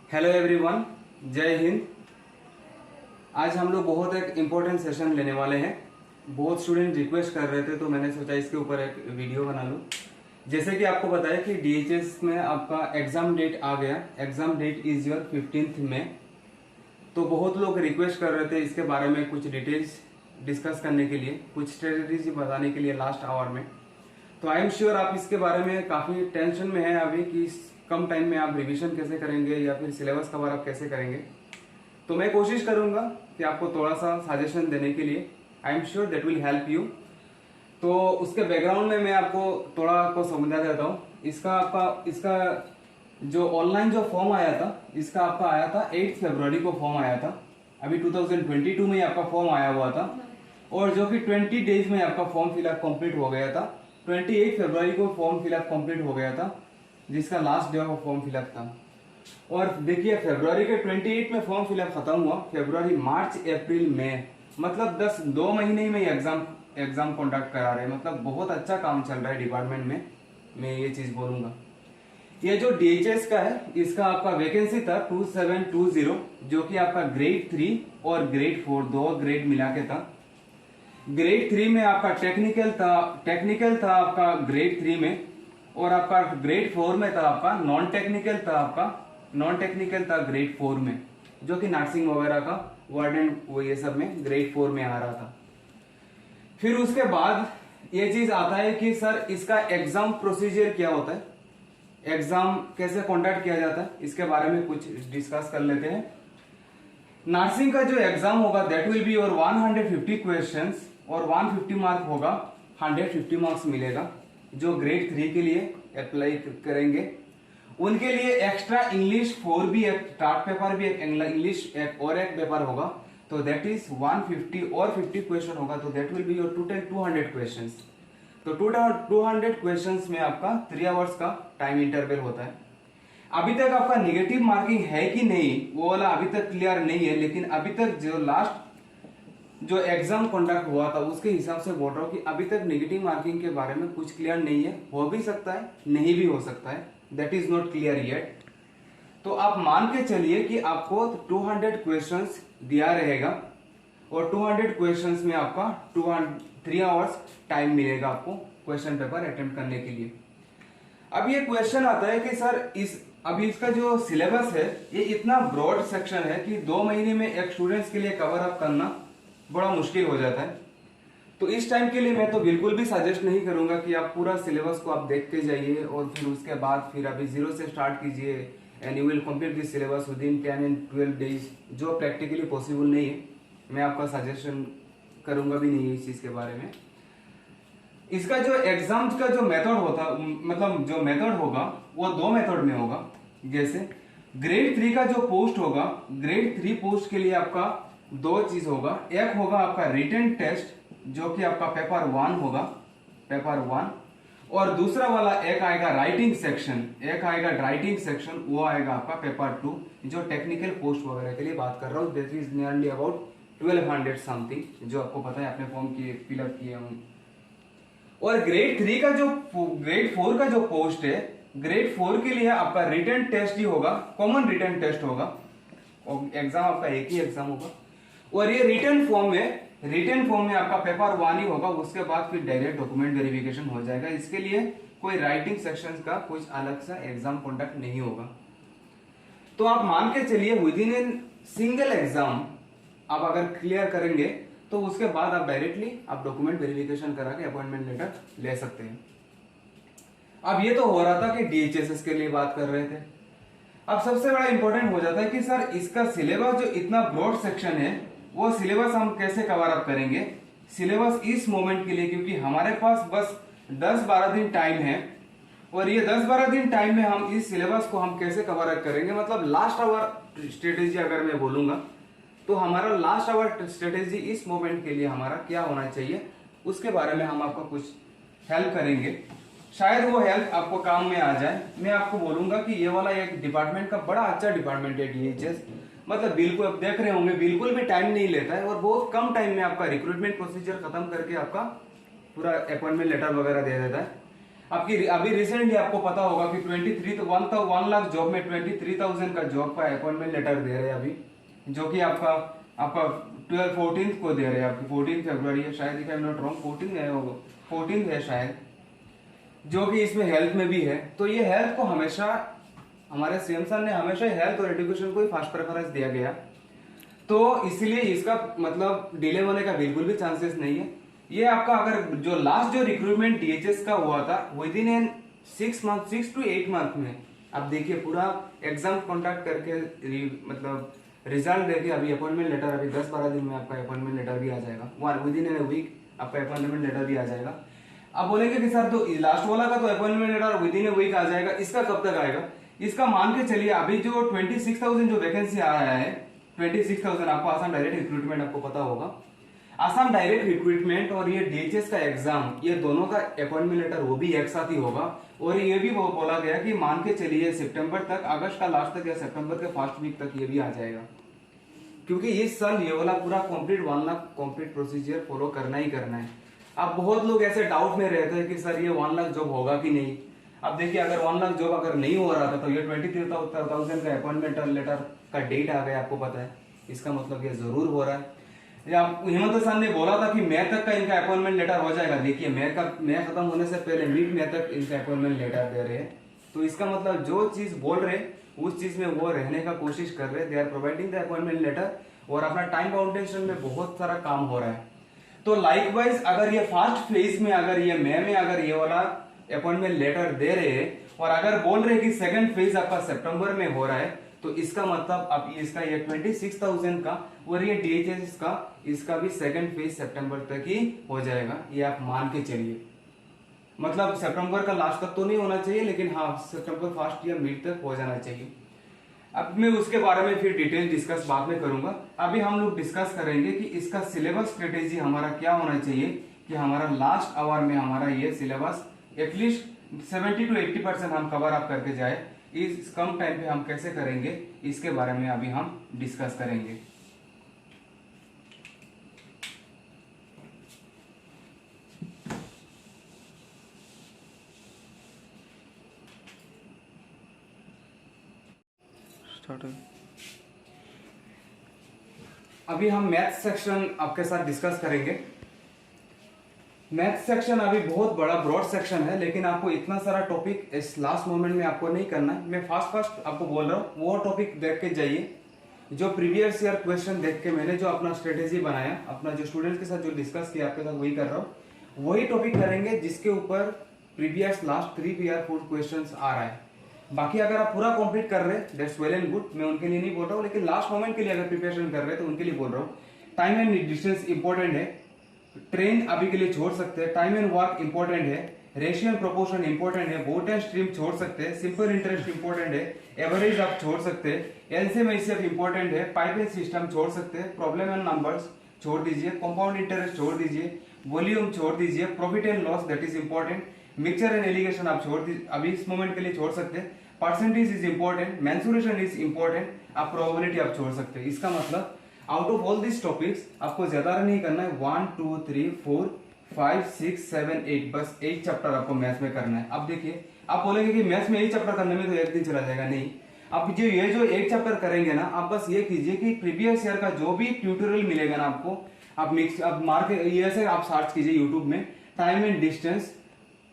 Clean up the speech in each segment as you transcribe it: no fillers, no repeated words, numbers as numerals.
Hello everyone, जय हिंद। आज हम लोग बहुत एक इम्पोर्टेंट सेशन लेने वाले हैं। बहुत स्टूडेंट रिक्वेस्ट कर रहे थे तो मैंने सोचा इसके ऊपर एक वीडियो बना लूं। जैसे कि आपको बताया कि डीएचएस में आपका एग्जाम डेट आ गया। एग्जाम डेट इज योर 15 मई। तो बहुत लोग रिक्वेस्ट कर रहे थे इसके बारे में कुछ डिटेल्स डिस्कस करने के लिए, कुछ स्ट्रेटेजी बताने के लिए लास्ट आवर में। तो आई एम श्योर आप इसके बारे में काफ़ी टेंशन में हैं अभी कि कम टाइम में आप रिवीजन कैसे करेंगे या फिर सिलेबस कवर आप कैसे करेंगे। तो मैं कोशिश करूंगा कि आपको थोड़ा सा सजेशन देने के लिए। I am sure that will help you. तो उसके बैकग्राउंड में मैं आपको थोड़ा आपको समझा देता हूँ। इसका जो ऑनलाइन जो फॉर्म आया था, इसका आपका आया था 8 फरवरी को फॉर्म आया था। अभी 2022 में आपका फॉर्म आया हुआ था और जो कि 20 डेज में आपका फॉर्म फिलअप कंप्लीट हो गया था। 28 फरवरी को फॉर्म फिलअप कंप्लीट हो गया था, जिसका last day of form fill up था। और देखिए फरवरी के 28 में फॉर्म फिलअप खत्म हुआ। फरवरी, मार्च, अप्रैल, मई, मतलब 2 महीने में एग्जाम कंडक्ट करा रहे हैं। मतलब बहुत अच्छा काम चल रहा है डिपार्टमेंट में, मैं ये चीज बोलूंगा। ये जो डीएचएस का है, इसका आपका वैकेंसी था 2720, जो कि आपका ग्रेड 3 और ग्रेड 4 दो ग्रेड मिला के था। ग्रेड 3 में आपका टेक्निकल था आपका ग्रेड 3 में, और आपका ग्रेड 4 में था आपका नॉन टेक्निकल था ग्रेड 4 में, जो कि नर्सिंग वगैरह का वार्डन वो ये सब में ग्रेड 4 में आ रहा था। फिर उसके बाद ये चीज आता है कि सर इसका एग्जाम प्रोसीजर क्या होता है, एग्जाम कैसे कंडक्ट किया जाता है, इसके बारे में कुछ डिस्कस कर लेते हैं। नर्सिंग का जो एग्जाम होगा दैट विल बी और 150 क्वेश्चंस और 150 मार्क होगा, 150 मार्क्स मिलेगा। जो ग्रेड 3 के लिए अप्लाई करेंगे उनके लिए एक्स्ट्रा इंग्लिश 4 भी एक स्टार्ट पेपर भी एक इंग्लिश एक और एक पेपर होगा। तो दैट इज 150 और 50 क्वेश्चन होगा, तो that will be your total 200 questions. तो 200 क्वेश्चंस में आपका 3 आवर्स का टाइम इंटरवल होता है। अभी तक आपका नेगेटिव मार्किंग है कि नहीं वो वाला अभी तक क्लियर नहीं है, लेकिन अभी तक जो लास्ट जो एग्जाम कंडक्ट हुआ था उसके हिसाब से बोल रहा हूँ कि अभी तक नेगेटिव मार्किंग के बारे में कुछ क्लियर नहीं है। हो भी सकता है, नहीं भी हो सकता है, that is not clear yet. तो आप मान के चलिए कि आपको 200 क्वेश्चंस दिया रहेगा और 200 क्वेश्चंस में आपका 3 आवर्स टाइम मिलेगा आपको क्वेश्चन पेपर अटेम्प्ट करने के लिए। अब ये क्वेश्चन आता है कि सर अभी इसका जो सिलेबस है ये इतना ब्रॉड सेक्शन है कि 2 महीने में एक स्टूडेंट्स के लिए कवर अप करना बड़ा मुश्किल हो जाता है। तो इस टाइम के लिए मैं तो बिल्कुल भी सजेस्ट नहीं करूंगा कि आप पूरा सिलेबस को आप देख के जाइए और फिर उसके बाद फिर अभी 0 से स्टार्ट कीजिए and you will complete this syllabus with in 10 and 12 days, जो प्रैक्टिकली पॉसिबल नहीं है। मैं आपका सजेशन करूंगा भी नहीं है इस चीज के बारे में। इसका जो एग्जाम का जो मेथड होता मतलब जो मेथड होगा वो 2 मेथड में होगा। जैसे ग्रेड 3 का जो पोस्ट होगा, ग्रेड 3 पोस्ट के लिए आपका 2 चीज होगा। एक होगा आपका रिटन टेस्ट जो कि आपका पेपर 1 होगा, पेपर 1, और दूसरा वाला एक आएगा राइटिंग सेक्शन, वो आएगा आपका पेपर 2, जो टेक्निकल पोस्ट वगैरह के लिए बात कर रहा हूँ। This is nearly about 1200 something, जो आपको पता है अपने फॉर्म की फिलअप किए हूँ। और ग्रेड 4 का जो पोस्ट है, ग्रेड 4 के लिए आपका रिटन टेस्ट ही होगा, कॉमन रिटन टेस्ट होगा, और एग्जाम आपका एक ही एग्जाम होगा। और ये रिटन फॉर्म में आपका पेपर 1 ही होगा। उसके बाद फिर डायरेक्ट डॉक्यूमेंट वेरिफिकेशन हो जाएगा। इसके लिए कोई राइटिंग सेक्शन का कुछ अलग सा एग्जाम कंडक्ट नहीं होगा। तो आप मान के चलिए with in an single exam आप अगर क्लियर करेंगे तो उसके बाद आप डायरेक्टली आप डॉक्यूमेंट वेरिफिकेशन करा के अपॉइंटमेंट लेटर ले सकते हैं। अब ये तो हो रहा था कि डीएचएसएस के लिए बात कर रहे थे। अब सबसे बड़ा इंपॉर्टेंट हो जाता है कि सर इसका सिलेबस जो इतना ब्रॉड सेक्शन है वो सिलेबस हम कैसे कवर अप करेंगे। सिलेबस इस मोमेंट के लिए, क्योंकि हमारे पास बस 10-12 दिन टाइम है और ये 10-12 दिन टाइम में हम इस सिलेबस को हम कैसे कवर अप करेंगे। मतलब लास्ट आवर स्ट्रेटेजी अगर मैं बोलूंगा तो हमारा लास्ट आवर स्ट्रेटेजी इस मोमेंट के लिए हमारा क्या होना चाहिए, उसके बारे में हम आपको कुछ हेल्प करेंगे। शायद वो हेल्प आपको काम में आ जाए। मैं आपको बोलूंगा कि ये वाला एक डिपार्टमेंट का बड़ा अच्छा डिपार्टमेंट है डीएचएस। मतलब बिल्कुल आप देख रहे होंगे बिल्कुल भी टाइम नहीं लेता है और बहुत कम टाइम में आपका रिक्रूटमेंट प्रोसीजर खत्म करके आपका पूरा अपॉइंटमेंट लेटर वगैरह दे देता है। आपकी अभी रिसेंटली आपको पता होगा कि 23 तो 1 लाख जॉब में 23,000 का जॉब का अपॉइंटमेंट लेटर दे रहे हैं अभी, जो कि आपका आपका 14 को दे रहे हैं, आपकी 14 फरवरी है शायद, if I am not wrong 14 है, होगा 14 है शायद, जो कि इसमें हेल्थ में भी है। तो ये हेल्थ को हमेशा हमारे सीएम सर ने हमेशा हेल्थ और एजुकेशन को ही फास्ट प्रेफरेंस दिया गया, तो इसलिए इसका मतलब डिले होने का बिल्कुल भी चांसेस नहीं है। ये आपका अगर जो लास्ट जो रिक्रूटमेंट डीएचएस का हुआ था विद इन 6 to 8 मंथ में, आप देखिए पूरा एग्जाम कॉन्टैक्ट करके मतलब रिजल्ट देखिए, अभी अपॉइंटमेंट लेटर अभी 10-12 दिन में आपका अपॉइंटमेंट लेटर भी आ जाएगा, विद इन ए वीक आपका अपॉइंटमेंट लेटर भी आ जाएगा। आप बोलेंगे कि सर तो लास्ट वाला का तो appointment letter within a week आ जाएगा, इसका कब तक आएगा? इसका मान के चलिए अभी जो 26,000 जो वैकेंसी आया है, 26,000 आपको आसाम डायरेक्ट रिक्रूटमेंट आपको पता होगा, आसाम डायरेक्ट रिक्रूटमेंट और ये डीएचएस का एग्जाम, ये दोनों का अपॉइंटमेंट लेटर वो भी एक साथ ही होगा। और ये भी वो बोला गया कि मान के चलिए सितंबर तक, अगस्त का लास्ट तक या सितंबर के फर्स्ट वीक तक ये भी आ जाएगा, क्योंकि इस साल ये वाला पूरा complete 1 lakh complete procedure follow करना ही करना है। अब बहुत लोग ऐसे डाउट में रहते हैं कि सर ये 1 लाख जॉब होगा कि नहीं। अब देखिए अगर 1 लाख जॉब अगर नहीं हो रहा था तो ये 23,000 का अपॉइंटमेंट लेटर का डेट आ गया, आपको पता है, इसका मतलब ये जरूर हो रहा है। या हेमंत सर ने बोला था कि मई तक का इनका अपॉइंटमेंट लेटर हो जाएगा, देखिए मई खत्म होने से पहले मिड मई तक इनका अपॉइंटमेंट लेटर दे रहे हैं। तो इसका मतलब जो चीज बोल रहे उस चीज में वो रहने का कोशिश कर रहे, they are providing the appointment letter, और अपना टाइम फाउंडेशन में बहुत सारा काम हो रहा है। तो लाइकवाइज अगर ये फर्स्ट फेज में अगर ये मई में अगर ये वाला अपॉइंटमेंट लेटर दे रहे हैं और अगर बोल रहे कि सेकंड फेज आपका सितंबर में हो रहा है, तो इसका मतलब अब इसका ये 26,000 का और ये डीएचएस का इसका भी सेकंड फेज सितंबर तक ही हो जाएगा, ये आप मान के चलिए। मतलब सितंबर का लास्ट तक तो नहीं होना चाहिए, लेकिन हाँ सितंबर फर्स्ट या मिड तक हो जाना चाहिए। अब मैं उसके बारे में फिर डिटेल डिस्कस बाद में करूंगा। अभी हम लोग डिस्कस करेंगे कि इसका सिलेबस स्ट्रेटेजी हमारा क्या होना चाहिए, कि हमारा लास्ट आवर में हमारा ये सिलेबस एटलीस्ट 70 to 80% हम कवर अप करके जाए, इस कम टाइम पे हम कैसे करेंगे इसके बारे में अभी हम डिस्कस करेंगे। अभी हम मैथ सेक्शन आपके साथ डिस्कस करेंगे। मैथ सेक्शन अभी बहुत बड़ा ब्रॉड सेक्शन है, लेकिन आपको इतना सारा टॉपिक इस लास्ट मोमेंट में आपको नहीं करना है। मैं फास्ट आपको बोल रहा हूँ, वो टॉपिक देख के जाइए जो प्रीवियस ईयर क्वेश्चन देख के मैंने जो अपना स्ट्रेटेजी बनाया, अपना जो स्टूडेंट्स के साथ जो डिस्कस किया आपके साथ वही कर रहा हूँ। वही टॉपिक करेंगे जिसके ऊपर प्रीवियस लास्ट 3 या 4 क्वेश्चन आ रहा है। बाकी अगर आप पूरा कंप्लीट कर रहे हैं दैट्स वेल एंड गुड, मैं उनके लिए नहीं बोल रहा हूँ, लेकिन लास्ट मोमेंट के लिए अगर प्रिपरेशन कर रहे हैं तो उनके लिए बोल रहा हूँ। टाइम एंड डिस्टेंस इंपॉर्टेंट है, ट्रेन अभी के लिए छोड़ सकते हैं, टाइम एंड वर्क इंपॉर्टेंट है, रेशियो एंड प्रोपोर्शन इंपॉर्टेंट है, बोट एंड स्ट्रीम छोड़ सकते हैं, सिंपल इंटरेस्ट इंपॉर्टेंट है, एवरेज आप छोड़ सकते हैं, एलसीएम एचसीएफ इंपॉर्टेंट है, पाइप एंड सिस्टम छोड़ सकते हैं, प्रॉब्लम एंड नंबर्स छोड़ दीजिए, कंपाउंड इंटरेस्ट छोड़ दीजिए, वॉल्यूम छोड़ दीजिए, profit and loss that is important, mixture and allegation आप छोड़ दीजिए, अभी इस मोमेंट के लिए छोड़ सकते हैं, percentage is important, mensuration is important, आप प्रोबेबिलिटी आप छोड़ सकते हैं। इसका मतलब out of all this topics आपको ज्यादा नहीं करना है, 1 2 3 4 5 6 7 8 बस 8 चैप्टर आपको मैथ्स में करना है। अब देखिए आप बोलेंगे कि मैथ्स में 8 चैप्टर करने में तो एक दिन चला जाएगा, नहीं। आप जो ये जो 8 चैप्टर करेंगे ना, आप बस ये कीजिए कि प्रीवियस ईयर का जो भी ट्यूटोरियल मिलेगा ना आपको, आप मार्केट ये से आप सर्च कीजिए यूट्यूब में, time and distance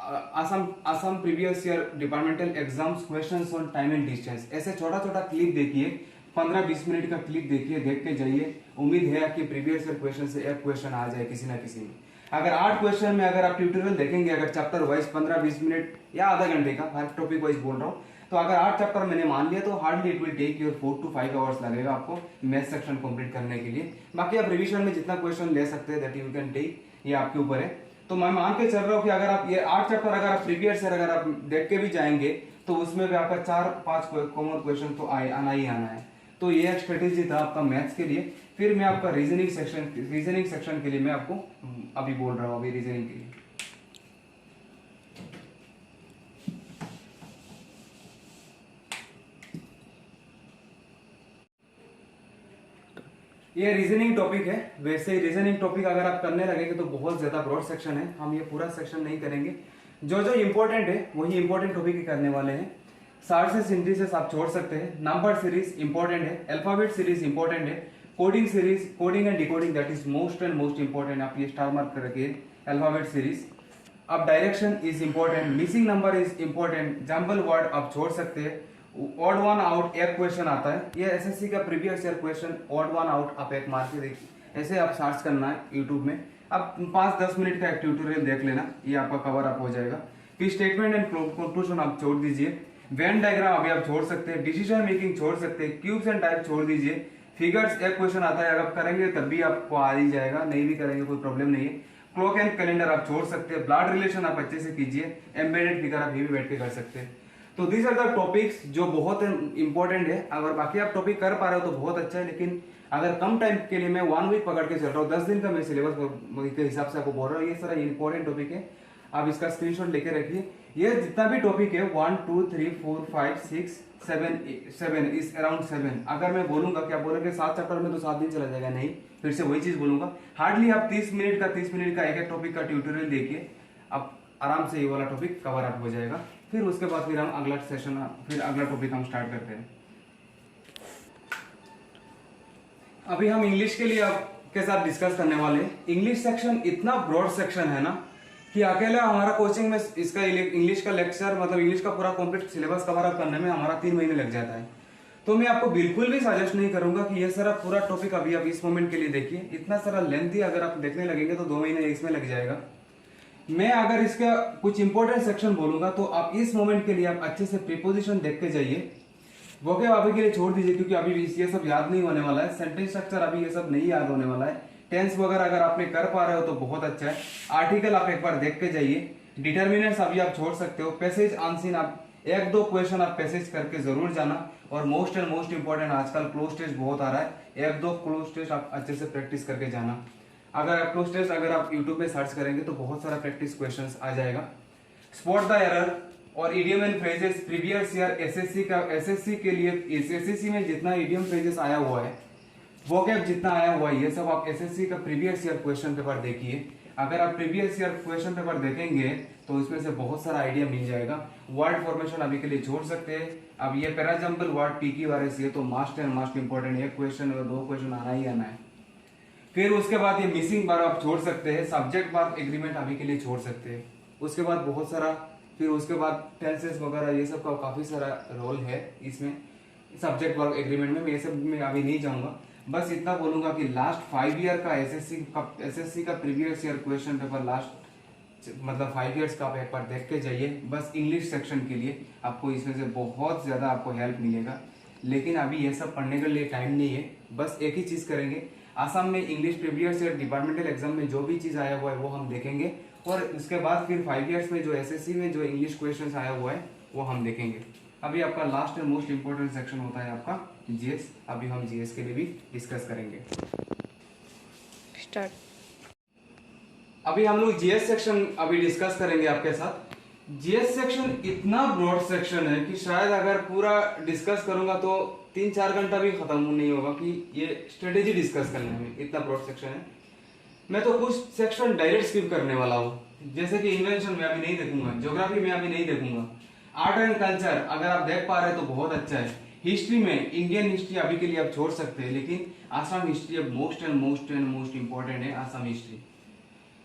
Assam previous year departmental exams questions on time and distance, ऐसे छोटा छोटा क्लिप देखिए, 15-20 मिनट का क्लिप देखिए, देख के जाइए। उम्मीद है कि प्रीवियस ईयर क्वेश्चन से एक क्वेश्चन आ जाए किसी ना किसी में। अगर 8 क्वेश्चन में अगर आप ट्यूटोरियल देखेंगे, अगर चैप्टर वाइज 15-20 मिनट या आधा घंटे का, हर टॉपिक वाइज बोल रहा हूँ, तो अगर 8 चैप्टर मैंने मान लिया तो hardly it will take your 4 to 5 hours लगेगा आपको मैथ सेक्शन कंप्लीट करने के लिए। बाकी आप रिविजन में जितना क्वेश्चन ले सकते हैं दैट यू कैन टेक, ये आपके ऊपर है। तो मैं मान के चल रहा हूँ कि अगर आप ये 8 चैप्टर अगर आप प्रीवियस ईयर अगर आप देख के भी जाएंगे तो उसमें भी आपका 4-5 कॉमन क्वेश्चन तो आना ही आना है। तो ये एक स्ट्रेटेजी था आपका मैथ्स के लिए। फिर मैं आपका रीजनिंग सेक्शन के लिए मैं आपको अभी बोल रहा हूँ, अभी रीजनिंग के लिए। ये रीजनिंग टॉपिक है। वैसे ही रीजनिंग टॉपिक अगर आप करने लगेंगे तो बहुत ज्यादा ब्रॉड सेक्शन है, हम ये पूरा सेक्शन नहीं करेंगे। जो जो इम्पोर्टेंट है वही इम्पोर्टेंट टॉपिक ही करने वाले हैं। शार्ट से सिंथेसिस आप छोड़ सकते हैं, नंबर सीरीज इंपॉर्टेंट है, अल्फाबेट सीरीज इंपॉर्टेंट है, coding series, coding and decoding that is most and most important, आप ये स्टार मार्क कर रखिए अल्फाबेट सीरीज। अब direction is important, missing number is important, jumble word आप छोड़ सकते हैं, ऑड वन आउट एक क्वेश्चन आता है, ये एसएससी का previous year question, odd one out आप एक मार के देखिए, ऐसे आप सर्च करना है यूट्यूब में, आप 5-10 मिनट का एक ट्यूटोरियल देख लेना, ये आपका कवर अप हो जाएगा। फिर स्टेटमेंट एंड कंक्लूजन आप छोड़ दीजिए, वेन डायग्राम अभी आप छोड़ सकते हैं, डिसीजन मेकिंग छोड़ सकते हैं, क्यूब्स एंड टाइप छोड़ दीजिए, फिगर्स एक क्वेश्चन आता है, अगर आप करेंगे तब भी आपको आ ही जाएगा, नहीं भी करेंगे कोई प्रॉब्लम नहीं है। क्लॉक एंड कैलेंडर आप छोड़ सकते हैं, ब्लड रिलेशन आप अच्छे से कीजिए, एम्बेडेड फिगर आप ये भी बैठ के कर सकते हैं। तो दीज आर द टॉपिक्स जो बहुत इंपॉर्टेंट है, अगर बाकी आप टॉपिक कर पा रहे हो तो बहुत अच्छा है, लेकिन अगर कम टाइम के लिए मैं 1 वीक पकड़ के चल रहा हूँ, 10 दिन का मैं सिलेबस के हिसाब से आपको बोल रहा हूँ, ये सारा इंपॉर्टेंट टॉपिक है, आप इसका स्क्रीनशॉट लेके रखिए। ये जितना भी टॉपिक है 1 2 3 4 5 6 7 इस अराउंड 7, अगर मैं बोलूंगा क्या बोलेंगे 7 चैप्टर में तो 7 दिन चला जाएगा, नहीं, फिर से वही चीज बोलूंगा, हार्डली आप 30 मिनट का एक एक टॉपिक का ट्यूटोरियल देखिए, आप आराम से ये वाला टॉपिक कवर अप हो जाएगा। फिर उसके बाद फिर हम अगला सेशन, फिर अगला टॉपिक हम स्टार्ट करते हैं। अभी हम इंग्लिश के लिए आपके साथ डिस्कस करने वाले हैं। इंग्लिश सेक्शन इतना ब्रॉड सेक्शन है ना कि अकेला हमारा कोचिंग में इसका इंग्लिश का लेक्चर, मतलब इंग्लिश का पूरा कंप्लीट सिलेबस कवर अप करने में हमारा 3 महीने लग जाता है। तो मैं आपको बिल्कुल भी सजेस्ट नहीं करूंगा कि ये सारा पूरा टॉपिक अभी आप इस मोमेंट के लिए देखिए, इतना सारा लेंथी अगर आप देखने लगेंगे तो 2 महीने इसमें लग जाएगा। मैं अगर इसका कुछ इंपॉर्टेंट सेक्शन बोलूंगा तो आप इस मोमेंट के लिए आप अच्छे से प्रीपोजिशन देख के जाइए, वोकैब अभी के लिए छोड़ दीजिए क्योंकि अभी ये सब याद नहीं होने वाला है, सेंटेंस स्ट्रक्चर अभी ये सब नहीं याद होने वाला है, टेंस वगैरह अगर आपने कर पा रहे हो तो बहुत अच्छा है, आर्टिकल आप एक बार देख के जाइए, डिटर्मिनेंट्स अभी आप छोड़ सकते हो, पैसेज अनसीन आप 1-2 क्वेश्चन आप पैसेज करके जरूर जाना, और मोस्ट एंड मोस्ट इंपॉर्टेंट आजकल क्लोज टेस्ट बहुत आ रहा है, 1-2 क्लोज टेस्ट आप अच्छे से प्रैक्टिस करके जाना। अगर आप क्लोज टेस्ट अगर आप यूट्यूब पे सर्च करेंगे तो बहुत सारा प्रैक्टिस क्वेश्चंस आ जाएगा। स्पॉट द एरर और idiom and phrases previous year SSC के लिए, एसएससी में जितना इडियम फ्रेजेस आया हुआ है, वोकैब जितना आया हुआ है, ये सब आप एसएससी का प्रीवियस ईयर क्वेश्चन पेपर देखिए। अगर आप प्रीवियस ईयर क्वेश्चन पेपर देखेंगे तो इसमें से बहुत सारा आइडिया मिल जाएगा। वर्ड फॉर्मेशन अभी के लिए छोड़ सकते हैं। अब ये पैराजम्बल वर्ड पीकी वायरस, ये तो मस्ट एंड मस्ट इंपॉर्टेंट, एक क्वेश्चन और 2 क्वेश्चन आना ही आना है। फिर उसके बाद ये मिसिंग बार आप छोड़ सकते हैं, सब्जेक्ट वर्ब एग्रीमेंट अभी के लिए छोड़ सकते हैं। उसके बाद बहुत सारा, फिर उसके बाद टेंसेस वगैरह ये सब का काफी सारा रोल है इसमें, सब्जेक्ट वर्ब एग्रीमेंट में, ये सब में अभी नहीं जाऊंगा। बस इतना बोलूंगा कि लास्ट 5 ईयर का एसएससी का previous year question paper last मतलब 5 इयर्स का आप एक बार देख के जाइए, बस इंग्लिश सेक्शन के लिए आपको इसमें से बहुत ज्यादा आपको हेल्प मिलेगा। लेकिन अभी ये सब पढ़ने के लिए टाइम नहीं है, बस एक ही चीज करेंगे, आसाम में English previous year departmental exam में जो भी चीज आया हुआ है वो हम देखेंगे, और उसके बाद फिर 5 इयर्स में जो एसएससी में जो इंग्लिश क्वेश्चन आया हुआ है वो हम देखेंगे। अभी आपका last and most important section होता है आपका जीएस। अभी हम जीएस के लिए भी डिस्कस करेंगे। स्टार्ट। अभी हम लोग जीएस सेक्शन अभी डिस्कस करेंगे आपके साथ। जीएस सेक्शन इतना ब्रॉड सेक्शन है कि शायद अगर पूरा डिस्कस करूंगा तो 3-4 घंटा भी खत्म नहीं होगा कि ये स्ट्रेटेजी डिस्कस करने में, इतना ब्रॉड सेक्शन है। मैं तो कुछ सेक्शन डायरेक्ट स्किप करने वाला हूँ, जैसे कि इन्वेंशन में अभी नहीं देखूंगा, ज्योग्राफी में अभी नहीं देखूंगा, आर्ट एंड कल्चर अगर आप देख पा रहे हैं तो बहुत अच्छा है, हिस्ट्री में इंडियन हिस्ट्री अभी के लिए आप छोड़ सकते हैं, लेकिन आसाम हिस्ट्री अब मोस्ट एंड मोस्ट इंपॉर्टेंट है, आसाम हिस्ट्री।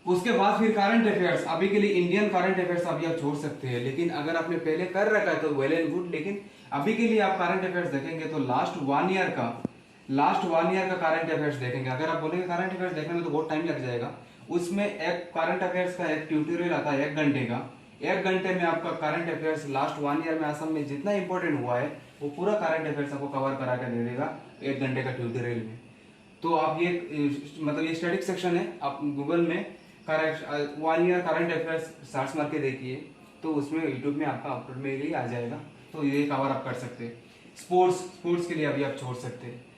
उसके बाद फिर करंट अफेयर्स, अभी के लिए इंडियन करंट अफेयर्स अभी आप छोड़ सकते हैं, लेकिन अगर आपने पहले कर रखा है तो वेल एंड गुड, लेकिन अभी के लिए आप करंट अफेयर्स देखेंगे तो लास्ट 1 ईयर का करंट अफेयर्स देखेंगे। अगर आप बोलेंगे करंट अफेयर्स देखने में तो बहुत टाइम लग जाएगा, उसमें एक करंट अफेयर्स का एक ट्यूटोरियल आता है 1 घंटे का, 1 घंटे में आपका करंट अफेयर्स लास्ट 1 ईयर में आसाम में जितना इंपॉर्टेंट हुआ है वो पूरा करंट अफेयर्स आपको कवर करा के दे देगा 1 घंटे का ट्यूटोरियल में। तो आप ये मतलब ये स्टैटिक सेक्शन है, आप गूगल में 1 ईयर करंट अफेयर्स सर्च मार के देखिए तो उसमें यूट्यूब में आपका अपलोड में ही आ जाएगा, तो ये कवर आप कर सकते हैं। स्पोर्ट्स के लिए अभी आप छोड़ सकते हैं।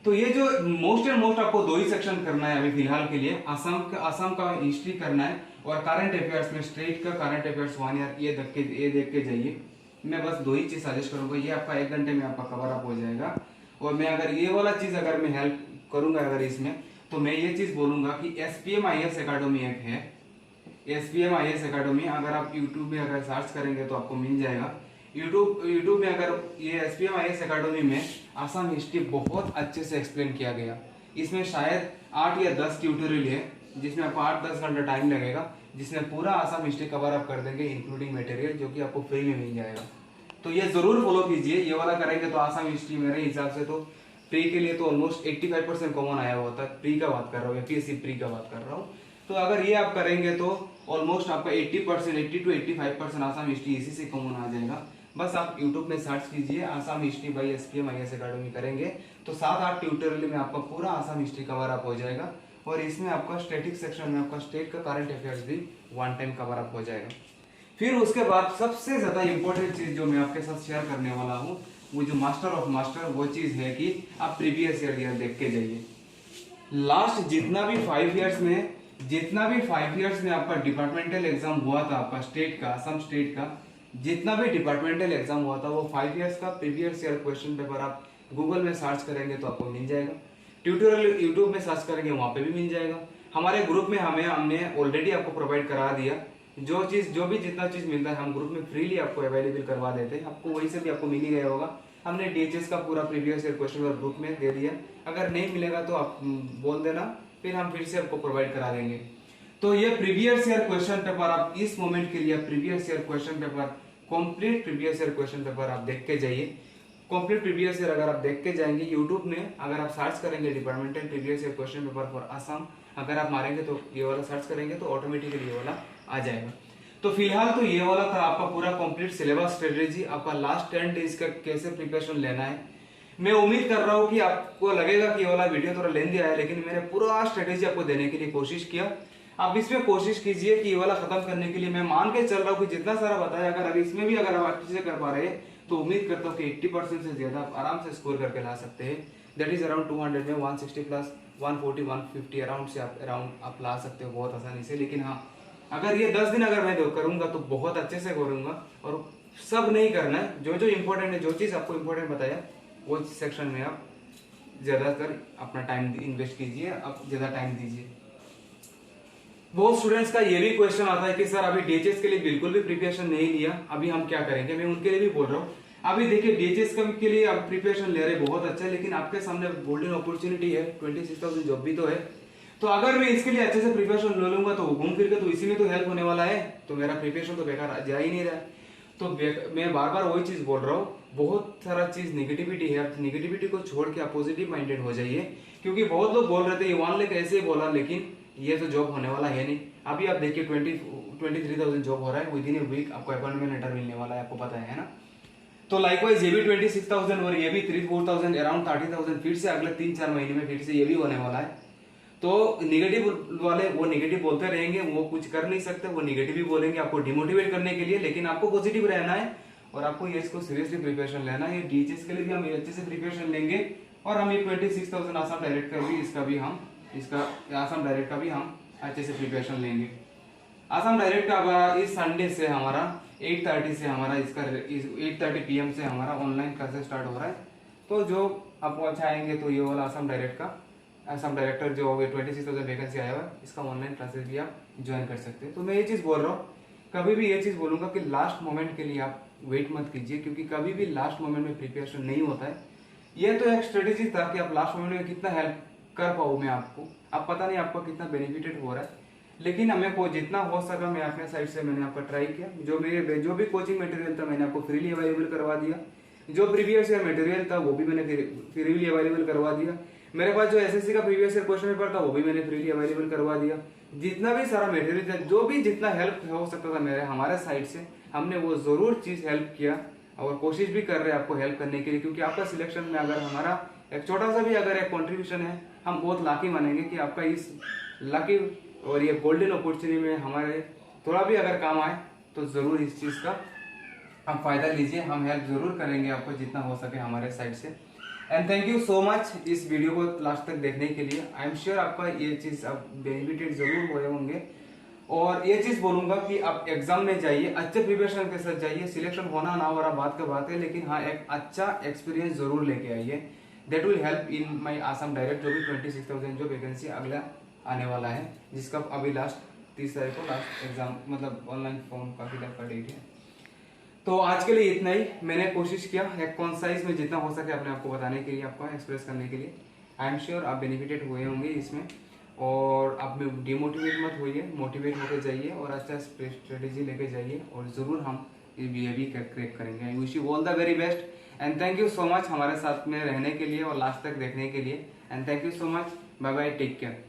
तो ये जो मोस्ट एंड मोस्ट आपको 2 ही सेक्शन करना है अभी फिलहाल के लिए, आसाम का हिस्ट्री करना है, और करंट अफेयर्स में स्टेट का करंट अफेयर्स 1 ईयर ये देख के जाइए। मैं बस 2 ही चीज सजेस्ट करूंगा, ये आपका 1 घंटे में आपका कवर अप हो जाएगा। और मैं अगर ये वाला चीज अगर मैं हेल्प करूंगा अगर इसमें, तो मैं ये चीज बोलूंगा कि SPM IAS एकेडमी एक है, SPM IAS अकेडमी, अगर आप यूट्यूब में अगर सर्च करेंगे तो आपको मिल जाएगा। यूट्यूब में अगर ये SPM IAS अकेडमी में आसाम हिस्ट्री बहुत अच्छे से एक्सप्लेन किया गया। इसमें शायद 8 या 10 ट्यूटोरियल है जिसमें आपको 8-10 घंटा टाइम लगेगा, जिसमें पूरा आसाम हिस्ट्री कवर अप कर देंगे इंक्लूडिंग मटेरियल, जो कि आपको फ्री में मिल जाएगा। तो ये जरूर फॉलो कीजिए, ये वाला करेंगे तो आसाम हिस्ट्री मेरे हिसाब से तो प्री के लिए तो ऑलमोस्ट 85% कॉमन आया हुआ था। प्री का बात कर रहा हूँ, APSC प्री का बात कर रहा हूँ। तो अगर ये आप करेंगे तो ऑलमोस्ट आपका 80% 80 to 85% आसाम हिस्ट्री इसी से कॉमन आ जाएगा। बस आप यूट्यूब में सर्च कीजिए Assam history by SPM IAS academy करेंगे तो 7-8 ट्यूटोरियल में आपका पूरा आसाम हिस्ट्री कवर अप हो जाएगा। और इसमें आपका स्टैटिक सेक्शन में आपका स्टेट का करंट अफेयर्स भी वन टाइम कवर अप हो जाएगा। फिर उसके बाद सबसे ज्यादा इंपॉर्टेंट चीज जो मैं आपके साथ शेयर करने वाला हूँ, वो जो मास्टर ऑफ मास्टर, वो चीज है कि आप प्रीवियस ईयर देख के जाइए। लास्ट जितना भी 5 इयर्स में आपका डिपार्टमेंटल एग्जाम हुआ था, आपका स्टेट का, असम स्टेट का जितना भी डिपार्टमेंटल एग्जाम हुआ था, वो 5 इयर्स का प्रीवियस ईयर क्वेश्चन पेपर आप गूगल में सर्च करेंगे तो आपको मिल जाएगा। ट्यूटोरियल यूट्यूब में सर्च करेंगे वहां पे भी मिल जाएगा। हमारे ग्रुप में हमने ऑलरेडी आपको प्रोवाइड करा दिया, जो भी जितना चीज मिलता है हम ग्रुप में फ्रीली आपको अवेलेबल करवा देते हैं। आपको वही से भी आपको मिल ही गया होगा। हमने DHS का पूरा previous year question paper group में दे दिया। अगर नहीं मिलेगा तो आप बोल देना, फिर हम फिर से आपको प्रोवाइड करा देंगे। तो ये प्रीवियस ईयर क्वेश्चन पेपर आप इस मोमेंट के लिए previous year question paper, complete previous year question paper आप देख के जाइए। कंप्लीट प्रीवियस ईयर अगर आप देख के जाएंगे यूट्यूब में, अगर आप सर्च करेंगे departmental previous year question paper for Assam, अगर आप मारेंगे तो ये वाला सर्च करेंगे तो ऑटोमेटिकली ये वाला आ जाएगा। तो फिलहाल तो ये वाला था आपका पूरा कंप्लीट सिलेबस स्ट्रेटेजी, आपका लास्ट 10 डेज का कैसे प्रिपरेशन लेना है। मैं उम्मीद कर रहा हूँ कि आपको लगेगा कि ये वाला वीडियो थोड़ा लेंदी आया, लेकिन मैंने पूरा स्ट्रेटेजी आपको देने के लिए कोशिश किया। आप इसमें कोशिश कीजिए कि ये वाला खत्म करने के लिए मैं मान के चल रहा हूँ कि जितना सारा बताया, अगर इसमें भी अगर आप अच्छे से कर पा रहे हैं तो उम्मीद करता हूँ कि 80% से ज्यादा आप आराम से स्कोर करके ला सकते हैं। दैट इज अराउंड 200 में 160 प्लस 140 150 अराउंड से आप ला सकते हो बहुत आसानी से। लेकिन हाँ, अगर ये 10 दिन अगर मैं करूंगा तो बहुत अच्छे से करूंगा। और सब नहीं करना है, जो जो इम्पोर्टेंट है, जो चीज आपको इम्पोर्टेंट बताया वो सेक्शन में आप ज्यादातर अपना टाइम इन्वेस्ट कीजिए, आप ज्यादा टाइम दीजिए। बहुत स्टूडेंट्स का ये भी क्वेश्चन आता है कि सर अभी DHS के लिए बिल्कुल भी प्रिपरेशन नहीं लिया, अभी हम क्या करेंगे। मैं उनके लिए भी बोल रहा हूँ, अभी देखिए DHS के लिए आप प्रिपरेशन ले रहे बहुत अच्छा है, लेकिन आपके सामने गोल्डन अपॉर्चुनिटी है, 26,000 जॉब भी तो है। तो अगर मैं इसके लिए अच्छे से प्रिपरेशन ले लूंगा तो घूम फिर के तो इसी में तो हेल्प होने वाला है, तो मेरा प्रिपरेशन तो बेकार जा ही नहीं रहा। तो मैं बार बार वही चीज बोल रहा हूँ, बहुत सारा चीज निगेटिविटी है, निगेटिविटी को छोड़ के आप पॉजिटिव माइंडेड हो जाइए। क्योंकि बहुत लोग बोल रहे थे 1 लाख ऐसे बोला, लेकिन ये तो जॉब होने वाला है नहीं। अभी आप देखिए 23,000 जॉब हो रहा है, विद इन ए वीक आपको अपॉइंटमेंट लेटर मिलने वाला है, आपको पता है ना। तो लाइकवाइज ये भी 26,000 और ये भी 3-4,000 अराउंड 30,000 फिर से अगले 3-4 महीने में फिर से ये भी होने वाला है। तो निगेटिव वाले वो निगेटिव बोलते रहेंगे, वो कुछ कर नहीं सकते, वो निगेटिव ही बोलेंगे आपको डिमोटिवेट करने के लिए। लेकिन आपको पॉजिटिव रहना है और आपको ये इसको सीरियसली प्रिपरेशन लेना है। DHS के लिए भी हम अच्छे से प्रिपरेशन लेंगे और हम ये 26,000 आसाम डायरेक्ट का भी आसाम डायरेक्ट का भी हम अच्छे से प्रिपरेशन लेंगे। आसाम डायरेक्ट का इस संडे से हमारा 8:30 से हमारा 8:30 PM से हमारा ऑनलाइन क्लासेस स्टार्ट हो रहा है। तो जो आपको अच्छा आएंगे तो ये वाला आसाम डायरेक्टर जो 26,000 वैकेंसी आया हुआ है, इसका ऑनलाइन क्लासेस भी आप ज्वाइन कर सकते हैं। तो मैं ये चीज बोल रहा हूँ, कभी भी ये चीज बोलूंगा कि लास्ट मोमेंट के लिए आप वेट मत कीजिए, क्योंकि कभी भी लास्ट मोमेंट में प्रिपरेशन नहीं होता है। ये तो एक स्ट्रेटेजी था कि आप लास्ट मोमेंट में कितना हेल्प कर पाऊँ मैं आपको, अब पता नहीं आपको कितना बेनिफिटेड हो रहा है, लेकिन हमें को जितना हो सका मैं अपने साइड से मैंने आपका ट्राई किया। जो भी कोचिंग मटेरियल था मैंने आपको फ्रीली अवेलेबल करवा दिया, जो प्रीवियस ईयर मटेरियल था वो भी मैंने फ्रीली अवेलेबल करवा दिया। मेरे पास जो SSC का प्रीवियस ईयर क्वेश्चन पेपर था वो भी मैंने फ्रीली अवेलेबल करवा दिया। जितना भी सारा मटेरियल था, जो भी जितना हेल्प हो सकता था हमारे साइड से, हमने वो जरूर चीज हेल्प किया और कोशिश भी कर रहे हैं आपको हेल्प करने के लिए। क्योंकि आपका सिलेक्शन में अगर हमारा एक छोटा सा भी अगर एक कॉन्ट्रीब्यूशन है, हम बहुत लाकी मानेंगे कि आपका इस लाकी और ये गोल्डन अपॉर्चुनिटी में हमारे थोड़ा भी अगर काम आए तो जरूर इस चीज का आप फायदा लीजिए। हम हेल्प जरूर करेंगे आपको जितना हो सके हमारे साइड से। And thank you so much इस वीडियो को लास्ट तक देखने के लिए। आई एम श्योर आपका ये चीज आप बेनिफिटेड जरूर हुए होंगे। और ये चीज बोलूंगा कि आप एग्जाम में जाइए, अच्छे प्रिपरेशन के साथ जाइए। सिलेक्शन होना ना हो रहा बात का बात है, लेकिन हाँ एक अच्छा एक्सपीरियंस जरूर लेके आइए। That will help in my Assam direct, जो भी 26,000 जो वैकेंसी अगला आने वाला है, जिसका अभी लास्ट 30 तारीख को लास्ट एग्जाम, मतलब ऑनलाइन फॉर्म का फिलअप का डेट है। तो आज के लिए इतना ही। मैंने कोशिश किया एक कॉन्साइज में जितना हो सके अपने आपको बताने के लिए, आपको एक्सप्रेस करने के लिए। आई एम श्योर आप बेनिफिटेड हुए होंगे इसमें, और आप डिमोटिवेट मत होइए, मोटिवेट होकर जाइए और अच्छा स्ट्रेटेजी लेके जाइए, और ज़रूर हम ये भी क्रैक करेंगे। I wish you all the very best and thank you so much हमारे साथ में रहने के लिए और लास्ट तक देखने के लिए, and thank you so much. Bye bye, take care.